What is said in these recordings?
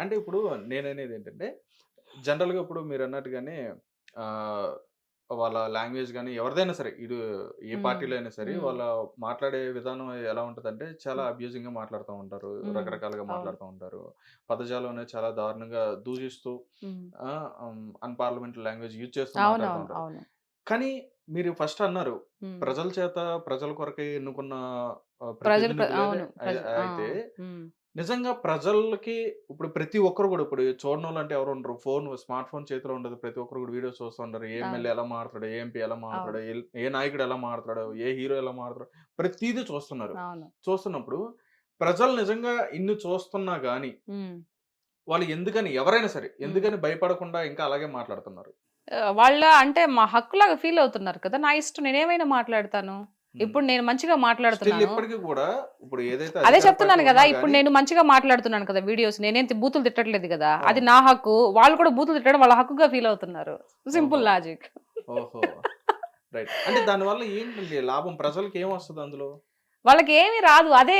అంటే ఇప్పుడు నేననేది ఏంటంటే, జనరల్‌గా ఇప్పుడు మీరన్నట్టుగానే ఆహ్, వాళ్ళ లాంగ్వేజ్ గాని, ఎవరిదైనా సరే, ఏ హ్మ్. పార్టీలో అయినా సరే, హ్మ్. వాళ్ళ మాట్లాడే విధానం ఎలా ఉంటదంటే, చాలా హ్మ్. అబ్యూజింగ్‌గా మాట్లాడుతా ఉంటారు. హ్మ్. రకరకాలుగా అవును. మాట్లాడుతా ఉంటారు. పదజాలం అనేది చాలా దారుణంగా దూషిస్తూ హ్మ్. అన్‌పార్లమెంటరీ లాంగ్వేజ్ యూజ్ చేస్తూ మాట్లాడుతా అవునవును. ఉంటారు. అవును. కానీ మీరు ఫస్ట్ అన్నారు, హ్మ్. ప్రజల చేత ప్రజల కొరకే ఎన్నుకున్న ప్రతినిధులే అవును. ఆ! అయితే హ్మ్. నిజంగా ప్రజలకి ఇప్పుడు ప్రతి ఒక్కరు గూడా ఇప్పుడు చూడనోళ్ళంటే ఎవరు ఉండరు. స్మార్ట్ ఫోన్ చేతిలో ఉండదు. ప్రతి ఒక్కరు గూడా వీడియోస్ చూస్తా ఉంటారు. ఏ అవును. ఎమ్మెల్యే ఎలా మాట్లాడతాడు? ఏ ఎంపీ ఎలా అవును. మాట్లాడతాడు? ఏ నాయకుడు ఎలా మాట్లాడతాడు? ఏ హీరో ఎలా మాట్లాడతాడు? ప్రతీదీ చూస్తున్నారు. అవును. చూస్తున్నప్పుడు ప్రజలు నిజంగా ఇన్ని చూస్తున్నా గాని, హ్మ్. వాళ్ళు ఎందుకని ఎవరైనా సరే హ్మ్. ఎందుకని భయపడకుండా ఇంకా అలాగే మాట్లాడుతున్నారు? వాళ్ళ అంటే మా హక్కులాగా ఫీల్ అవుతున్నారు కదా! నా ఇష్టం నేనేమైనా మాట్లాడతాను. హ్మ్. ఇప్పుడు నేను మంచిగా స్టిల్ మాట్లాడుతున్నాను. ఇప్పటికి కూడా ఇప్పుడు ఏదైతే అదే అధికార పార్టీ చెప్తున్నాను గదా! ఉన్నా ఇప్పుడు గాని నేను మంచిగా మాట్లాడుతున్నాను కదా! వీడియోస్ నేనేం బూతులు తిట్టట్లేదు గదా! అది అవును. నా హక్కు. వాళ్ళు కూడా బూతులు తిట్టడం వాళ్ళ హక్కుగా ఫీల్ అవుతున్నారు. ఓహో! Simple logic. ఓహో! రైట్. అంటే దానివల్ల ఏంటండి లాభం? ప్రజలకి ఏమొస్తది అందులో? వాళ్ళకేమి రాదు. అదే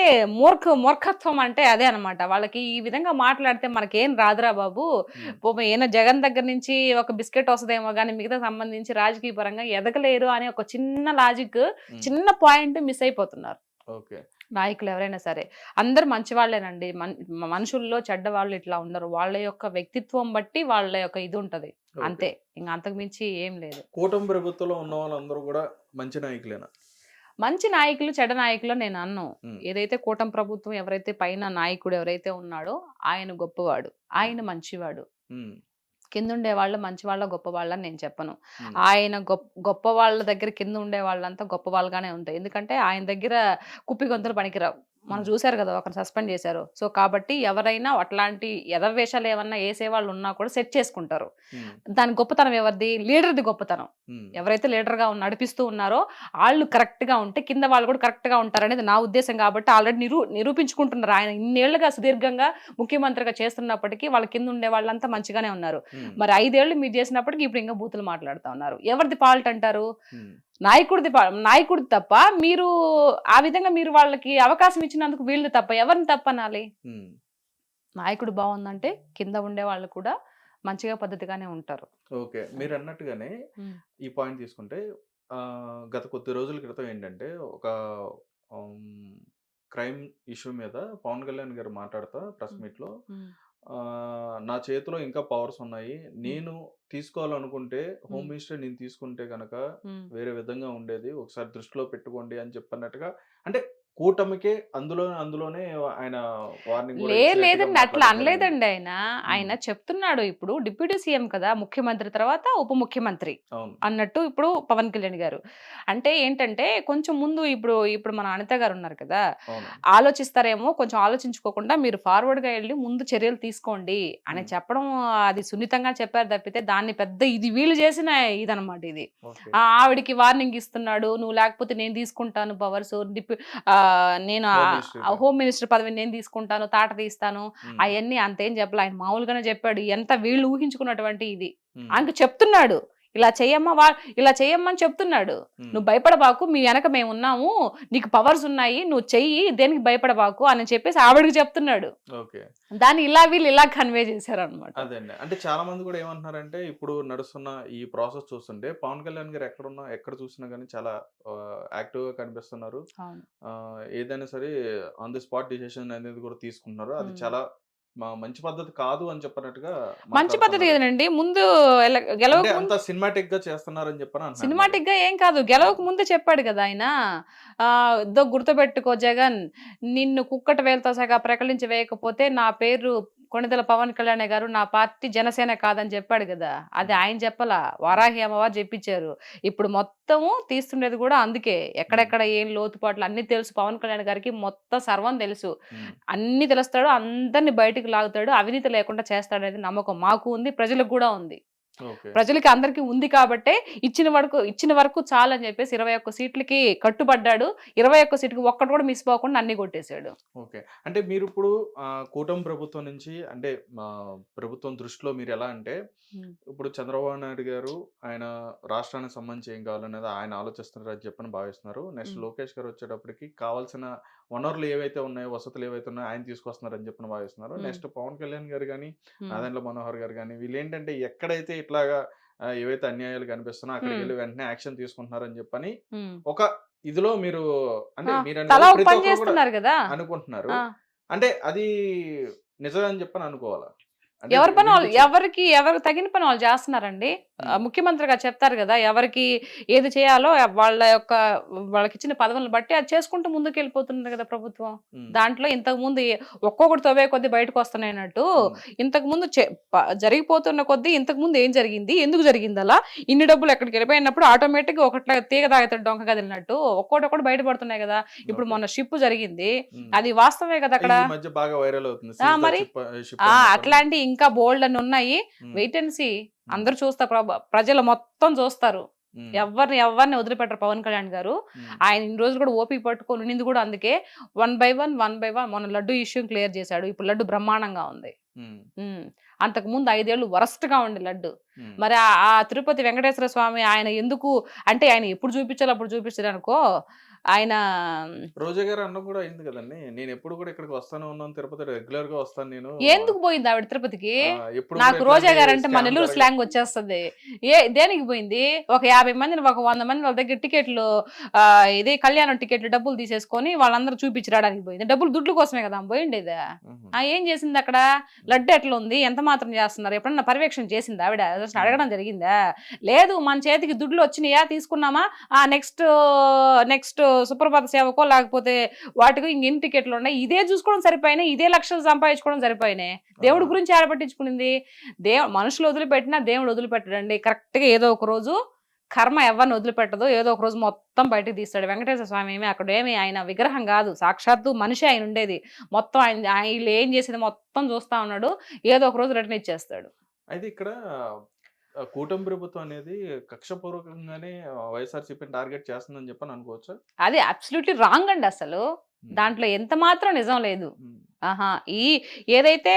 మూర్ఖత్వం అంటే అదే అనమాట. వాళ్ళకి ఈ విధంగా మాట్లాడితే మనకేం రాదురా బాబు. హ్మ్. పాపం ఈయన జగన్ దగ్గర నుంచి ఒక బిస్కెట్ వస్తదేమో గానీ మిగతా సంబంధించి రాజకీయ పరంగా ఎదగలేరు అనే ఒక చిన్న లాజిక్, హ్మ్. చిన్న పాయింట్ మిస్ అయిపోతున్నారు. ఓకే. నాయకులు ఎవరైనా సరే. అందరూ మంచివాళ్ళేనండి. మనుషుల్లో చెడ్డవాళ్ళు ఇట్లా ఉండరు. వాళ్ళ యొక్క వ్యక్తిత్వం బట్టి వాళ్ళ యొక్క ఇది ఉంటది. ఓకే. అంతే. ఇంక అంతకు మించి ఏం లేదు. కూటమి ప్రభుత్వంలో ఉన్న వాళ్ళందరూ గూడా మంచి నాయకులేనా? మంచి నాయకులు, చెడ్డ నాయకులు నేను అనను. హ్మ్. ఏదైతే కూటమి ప్రభుత్వం ఎవరైతే పైన నాయకుడు ఎవరైతే ఉన్నాడో ఆయన గొప్పవాడు. హ్మ్. ఆయన మంచివాడు. హ్మ్. కిందుండే వాళ్ళు మంచివాళ్ళా, గొప్పవాళ్ళా అని నేను చెప్పను. హ్మ్. ఆయన గొప్ప వాళ్ళ దగ్గర కింద ఉండే వాళ్ళంతా గొప్పవాళ్ళుగానే ఉంటాయి. ఎందుకంటే ఆయన దగ్గర కుప్పిగంతులు పనికిరావు. మనం హ్మ్. చూసారు గదా! ఒకరిని సస్పెండ్ చేశారు. సో, కాబట్టి ఎవరైనా అట్లాంటి ఎదవేషాలు ఏమన్నా ఏసేవాళ్ళు ఉన్నా కూడా సెట్ చేసుకుంటారు. హ్మ్. దాని గొప్పతనం ఎవరిది? లీడర్‌ది గొప్పతనం. హ్మ్. ఎవరైతే లీడర్‌గా నడిపిస్తూ ఉన్నారో ఆళ్ళు కరెక్ట్‌గా ఉంటే కింద వాళ్ళు కూడా కరెక్ట్‌గా ఉంటారనేది నా ఉద్దేశ్యం కాబట్టి ఆల్రెడీ నిరూపించుకుంటున్నారు. ఆయన ఇన్నేళ్లుగా సుదీర్ఘంగా ముఖ్యమంత్రిగా చేస్తున్నప్పటికీ వాళ్ళ కింద ఉండే వాళ్ళంతా మంచిగానే ఉన్నారు. హ్మ్. మరి 5 ఏళ్ళు మీరు చేసినప్పటికి ఇప్పుడు ఇంకా బూతులు మాట్లాడుతా ఉన్నారు. ఎవరిది ఫాల్ట్ అంటారు? హ్మ్. నాయకుడిది తప్ప మీరు ఆ విధంగా మీరు వాళ్ళకి అవకాశం ఇచ్చినందుకు వీళ్ళది తప్ప ఎవరిని తప్పనాలి? హ్మ్. నాయకుడు బావుందంటే కింద ఉండేవాళ్ళు కూడా మంచిగా పద్ధతిగానే ఉంటారు. ఓకే. అది. మీరన్నట్టుగానే హ్మ్. ఈ పాయింట్ తీసుకుంటే గత కొద్ది రోజుల క్రితం ఏంటంటే ఒక హ్మ్, క్రైమ్ ఇష్యూ మీద పవన్ కళ్యాణ్ గారు మాట్లాడుతా ప్రెస్ హ్మ్. మీట్‌లో హ్మ్. నా చేతిలో ఇంకా పవర్స్ ఉన్నాయి. హ్మ్. నేను తీసుకోవాలనుకుంటే హోమ్ హ్మ్. మినిస్టర్ నేను తీసుకుంటే గనక హ్మ్. వేరే విధంగా ఉండేది. ఒకసారి దృష్టిలో పెట్టుకోండి అని చెప్పన్నట్టుగా అంటే కూటమికే అందులోనే ఆయన వార్నింగ్ గూడా ఇచ్చినట్టుగా లేదండి. అట్లా మాట్లాడడం జరిగింది. అనలేదండి ఆయన. హ్మ్. ఆయన చెప్తున్నాడు ఇప్పుడు డిప్యూటీ సీఎం కదా! ముఖ్యమంత్రి తర్వాత ఉప ముఖ్యమంత్రి అవును. అన్నట్టు ఇప్పుడు పవన్ కళ్యాణ్ గారు. అంటే ఏంటంటే కొంచెం ముందు ఇప్పుడు మన అనిత గారున్నారు కదా! అవునండి. ఆలోచిస్తారేమో కొంచెం ఆలోచించుకోకుండా మీరు ఫార్వర్డ్‌గా ఎళ్లి ముందు చర్యలు తీసుకోండి అని హ్మ్. చెప్పడం అది సున్నితంగా చెప్పారు తప్పితే దాన్ని పెద్ద ఇది వీళ్ళు చేసిన ఇదనమాట ఇది. ఓకే. ఆవిడకి వార్నింగ్ ఇస్తున్నాడు. నువ్వు లేకపోతే నేను తీసుకుంటాను పవర్సు. నేను హోమ్ మినిస్టర్‌గా. హోమ్ మినిస్టర్ పదవిని నేను తీసుకుంటాను. తాట తీస్తాను. హ్మ్. అయన్నీ అంతేం చెప్పలే. ఆయన మామూలుగానే చెప్పాడు. ఎంత వీళ్ళు ఊహించుకున్నటువంటి ఇది. హ్మ్. ఆయనకి చెప్తున్నాడు. ఇలా చెయ్యమ్మా ఇలా చెయ్యమ్మని చెప్తున్నాడు. హ్మ్. "నువ్వు భయపడబాకు. మీ వెనక మేమున్నాము. నీకు పవర్స్ ఉన్నాయి. నువ్వు చెయ్యి. దేనికి భయపడబాకు" అని చెప్పేసి ఆవిడకి చెప్తున్నాడు. ఓకే. దాన్ని వీళ్ళు ఇలా కన్వే చేశారనమాట. అదే అండి. అంటే చాలా మంది గూడా ఏమంటున్నారంటే, ఇప్పుడు నడుస్తున్న ఈ ప్రాసెస్ చూస్తుంటే, పవన్ కళ్యాణ్ గారు ఎక్కడ చూసినా గాని చాలా యాక్టివ్‌గా కనిపిస్తున్నారు. అవును. ఏదైనా సరే ఆన్ ది స్పాట్ డిసిషన్ అనేది కూడా తీసుకుంటున్నారు. అది హ్మ్. చాలా మంచి పద్ధతి కాదు అని చెప్పినట్టుగా మంచి పద్ధతి మాట్లాడుతున్నారు. కదేనండి. ముందు అంటే గెలవక అంత ముందు సినిమాటిక్‌గా చేస్తున్నారని చెప్పని అంటున్నారు మరి. సినిమాటిక్‌గా ఏం కాదు. హ్మ్. గెలవక ముందే చెప్పాడు గదా! ఆయన. "ఇద్దో గుర్తుపెట్టుకో జగన్, నిన్ను కుక్కట వేలుతో సహా ప్రకటించి వేయకపోతే నా పేరు కొణిదెల పవన్ కళ్యాణే గారు. నా పార్టీ జనసేన కాదని" చెప్పాడు గదా! అది హ్మ్. ఆయన చెప్పలా. హ్మ్. వారాహి అమ్మవారు జెప్పిచ్చారు. ఇప్పుడు మొత్తము తీస్తుండేది గూడా అందుకే. హ్మ్. ఎక్కడెక్కడ ఏం లోతుపాట్లు అన్నీ తెలుసు పవన్ కళ్యాణ్ గారికి. మొత్తం సర్వం తెలుసు. హ్మ్. అన్నీ తెలుస్తాడు. అందరిని బయటికి లాగుతాడు. అవినీతి లేకుండా చేస్తాడనేది నమ్మకం మాకు ఉంది. ప్రజలకు గూడా ఉంది. ఓకే. ప్రజలకి అందరికి ఉంది కాబట్టే ఇచ్చిన వరకు చాలని జెప్పేసి 21 సీట్లకి కట్టుబడ్డాడు. 21 సీట్‌కి ఒక్కటి కూడా మిస్ పోకుండా అన్నీ కొట్టేసాడు. ఓకే. అంటే మీరిప్పుడు కూటమి ప్రభుత్వం నుంచి అంటే ప్రభుత్వం దృష్టిలో మీరెలా అంటే, హ్మ్. ఇప్పుడు చంద్రబాబు నాయుడు గారు ఆయన రాష్ట్రానికి సంబంధించి ఏం కావాలనేది ఆయన ఆలోచిస్తున్నారని చెప్పని భావిస్తున్నారు. నెక్స్ట్ హ్మ్. లోకేష్ గారు వచ్చేటప్పటికి కావాల్సిన వనరులు ఏవైతే ఉన్నాయో, వసతులు ఏవైతే ఉన్నాయో ఆయన తీసుకొస్తున్నారని చెప్పి భావిస్తున్నారు. ఉమ్, నెక్స్ట్ పవన్ కళ్యాణ్ గారు గానీ, ఉమ్, నాదెండ్ల మనోహర్ గారు గానీ వీళ్ళేంటంటే ఎక్కడైతే ఇట్లాగా ఏవైతే అన్యాయాలు కనిపిస్తున్నాయో ఉమ్, అక్కడికెళ్ళి వెంటనే యాక్షన్ తీసుకుంటున్నారని చెప్పని ఉమ్. ఒక ఇదిలో మీరు అంటే ఆ, మీరనేది తలా ఒక ప్రతి పని ఒక్కరు కూడా చేస్తున్నారు కదా. అనుకుంటున్నారు. ఆ, అంటే అది నిజమే అని చెప్పని అనుకోవాలా? అంటే ఎవరి పని వాళ్ళు వినిపించే ఎవరికి తగిన పని వాళ్ళు చేస్తున్నారండి. హ్మ్. ముఖ్యమంత్రిగా చెప్తారు కదా, ఎవరికి ఏది చేయాలో వాళ్ళకి ఇచ్చిన పదవులను బట్టి అది చేసుకుంటూ ముందుకు వెళ్ళిపోతున్నారు కదా ప్రభుత్వం. హ్మ్. దాంట్లో ఇంతకు ముందు ఒక్కొక్కటి తవ్వే కొద్దీ బయటకు వస్తున్నాయన్నట్టు హ్మ్. ఇంతకు ముందు జరిగిపోతున్న కొద్దీ ఇంతకు ముందు ఏం జరిగింది, ఎందుకు జరిగింది అలా, ఇన్ని డబ్బులు ఎక్కడికి వెళ్ళిపోయినప్పుడు ఆటోమేటిక్ ఒకట్లా తీగ తాగుతాడు డొంక కదిలినట్టు ఒక్కొక్కటి బయటపడుతున్నాయి కదా. ఇప్పుడు ఓకే. మొన్న షిప్ జరిగింది, హ్మ్. అది వాస్తవమే కదా అక్కడ. ఈ మధ్య బాగా వైరల్ అవుతుంది. సీజ్ ద మరి షిప్ అని చెప్పని. అట్లాంటి ఇంకా బోల్డ్ అని ఉన్నాయి. Hmm. Wait and see. Hmm. అందరూ చూస్తారు, ప్రజలు మొత్తం చూస్తారు. హ్మ్. ఎవరిని వదిలిపెట్టరు పవన్ కళ్యాణ్ గారు. హ్మ్. ఆయన ఇన్ని రోజులు కూడా ఓపిక పట్టుకొని ఉండింది కూడా అందుకే. వన్ బై వన్ మొన్న లడ్డు ఇష్యూ క్లియర్ చేశాడు. ఇప్పుడు లడ్డు బ్రహ్మాండంగా ఉంది. హ్మ్. అంతకు ముందు 5 ఏళ్ళు వరస్ట్ గా ఉండే లడ్డు. హ్మ్. మరి ఆ తిరుపతి వెంకటేశ్వర స్వామి ఆయన ఎందుకు అంటే ఆయన ఎప్పుడు చూపించాలో అప్పుడు చూపించారు అనుకో. ఆయన రోజా గారు అన్న కూడా అయింది కదండి. నేను ఎప్పుడు కూడా ఇక్కడికి వస్తానే ఉన్నాను. తిరుపతి రెగ్యులర్ గా వస్తాను నేను. ఎందుకు పోయింది ఆవిడ తిరుపతికి? ఎప్పుడు కూడా నాకు రోజా ఇట్లాంటి గారంటే మన స్కామ్ నెల్లూరు జరగ స్లాంగ్ వచ్చేస్తది. దేనికి పోయింది? ఒక 50 మందిని, ఒక 100 మంది వాళ్ళ దగ్గర టికెట్లు ఇది కళ్యాణం టికెట్లు డబ్బులు తీసేసుకొని వాళ్ళందరూ చూపించి రావడానికి పోయింది. డబ్బులు దుడ్ల కోసమే కదా ఆమె పోయిండేది. హుహు. ఏం చేసింది అక్కడ? లడ్డు ఎట్లా ఉంది? ఎంత మాత్రం చేస్తున్నారు? ఎప్పుడన్నా పర్యవేక్షణ చేసిందా ఆవిడ? అసలు హ్మ్. అడగడం జరిగిందా? లేదు. మన చేతికి దుడ్లు వచ్చినాయా తీసుకున్నామా, నెక్స్ట్ నెక్స్ట్ సుప్రభాత సేవకో లేకపోతే వాటికి ఇంకెన్ని టికెట్లు ఉన్నాయి, ఇదే చూసుకోవడం సరిపోయినాయి, ఇదే లక్షలు సంపాదించుకోవడం సరిపోయినాయి. దేవుడి ఆ! గురించి ఆడపట్టించుకునింది. మనుషులు వదిలిపెట్టినా దేవుడు వదిలిపెట్టడండి. కరెక్ట్ గా ఏదో ఒక రోజు కర్మ ఎవరిని వదిలిపెట్టదు. ఏదో ఒక రోజు మొత్తం బయటకు తీస్తాడు. వెంకటేశ్వర స్వామి అక్కడేమి ఆయన విగ్రహం కాదు, సాక్షాత్తు మనిషి ఆయన ఉండేది. మొత్తం వీళ్ళు ఏం చేసేది మొత్తం చూస్తా ఉన్నాడు. ఏదో ఒక రోజు రిటర్న్ ఇచ్చేస్తాడు. అయితే ఇక్కడ కూటమి ప్రభుత్వం అనేది కక్షపూర్వకంగానే వైఎస్ఆర్‌సీపీని టార్గెట్ చేస్తుందని చెప్పని అనుకోవచ్చా? అది అబ్సల్యూట్లీ రాంగ్ అండి అసలు. హ్మ్. దాంట్లో ఎంత మాత్రం నిజం లేదు. హ్మ్. ఆహా! ఏదైతే